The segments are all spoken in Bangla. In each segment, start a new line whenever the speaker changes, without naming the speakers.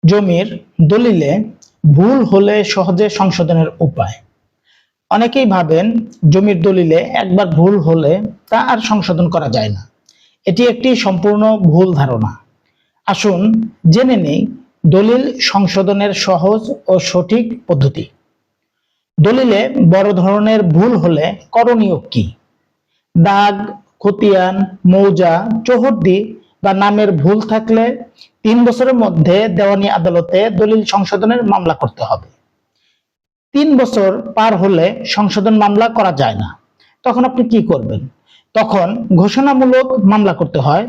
জমির দলিলে ভুল হলে সহজে সংশোধনের উপায়। অনেকেই ভাবেন জমির দলিলে একবার ভুল হলে তা আর সংশোধন করা যায় না। এটি একটি সম্পূর্ণ ভুল ধারণা। আসুন জেনে নেই দলিল সংশোধনের সহজ ও সঠিক পদ্ধতি। দলিলে বড় ধরনের ভুল হলে করণীয় কি? দাগ, খতিয়ান, মৌজা, চৌহদ্দি বা নামের ভুল থাকলে 3 বছরের মধ্যে দেওয়ানি আদালতে দলিল সংশোধনের মামলা করতে হবে। 3 বছর পার হলে সংশোধন মামলা করা যায় না। তখন আপনি কি করবেন? তখন ঘোষণামূলক মামলা করতে হয়।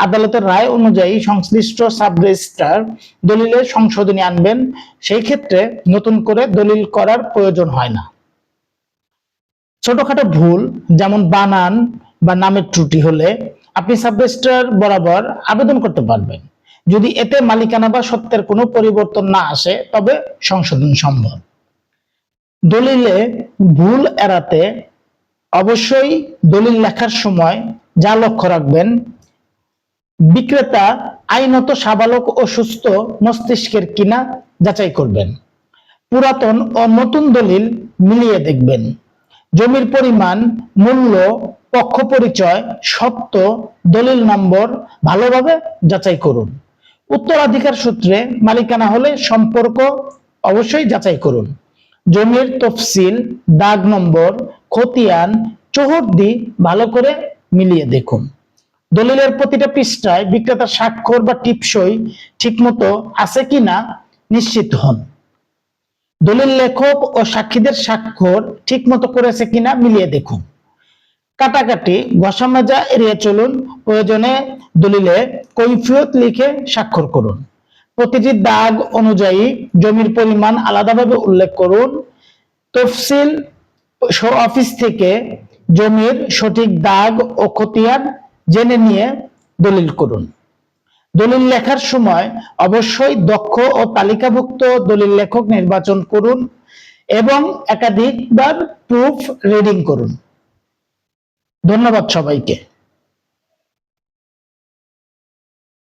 আদালতের রায় অনুযায়ী সংশ্লিষ্ট সাব রেজিস্ট্রার দলিলে সংশোধনী আনবেন। সেই ক্ষেত্রে নতুন করে দলিল করার প্রয়োজন হয় না। ছোটখাটো ভুল যেমন বানান বা নামের ত্রুটি হলে আপনি সাব রেজিস্ট্রার বরাবর আবেদন করতে পারবেন। যদি এতে মালিকানা বা সত্ত্বের কোনো পরিবর্তন না আসে তবে সংশোধন সম্ভব। দলিলে ভুল এড়াতে অবশ্যই দলিল লেখার সময় যা লক্ষ্য রাখবেন, বিক্রেতা আইনত সাবালক ও সুস্থ মস্তিষ্কের কিনা যাচাই করবেন। পুরাতন ও নতুন দলিল মিলিয়ে দেখবেন। জমির পরিমাণ, মূল্য, পক্ষ পরিচয়, সত্ত্ব, দলিল নম্বর ভালোভাবে যাচাই করুন। উত্তরাধিকার সূত্রে মালিকানা হলে সম্পর্ক অবশ্যই যাচাই করুন। জমির তফসিল, দাগ নম্বর, খতিয়ান, চৌহদ্দি ভালো করে মিলিয়ে দেখুন। দলিলের প্রতিটা পৃষ্ঠায় বিক্রেতার স্বাক্ষর বা টিপসই ঠিকমতো আছে কিনা নিশ্চিত হন। দলিল লেখক ও সাক্ষীদের স্বাক্ষর ঠিকমতো করেছে কিনা মিলিয়ে দেখুন। কাটাকাটি, ঘষা মাজা এড়িয়ে চলুন। প্রয়োজনে দলিলে কৈফিয়ত লিখে স্বাক্ষর করুন। প্রতিটি দাগ অনুযায়ী জমির পরিমাণ আলাদাভাবে উল্লেখ করুন। তফসিল অফিস থেকে জমির সঠিক দাগ ও খতিয়ান জেনে নিয়ে দলিল করুন। দলিল লেখার সময় অবশ্যই দক্ষ ও তালিকাভুক্ত দলিল লেখক নির্বাচন করুন এবং একাধিকবার প্রুফ রিডিং করুন। ধন্যবাদ সবাইকে।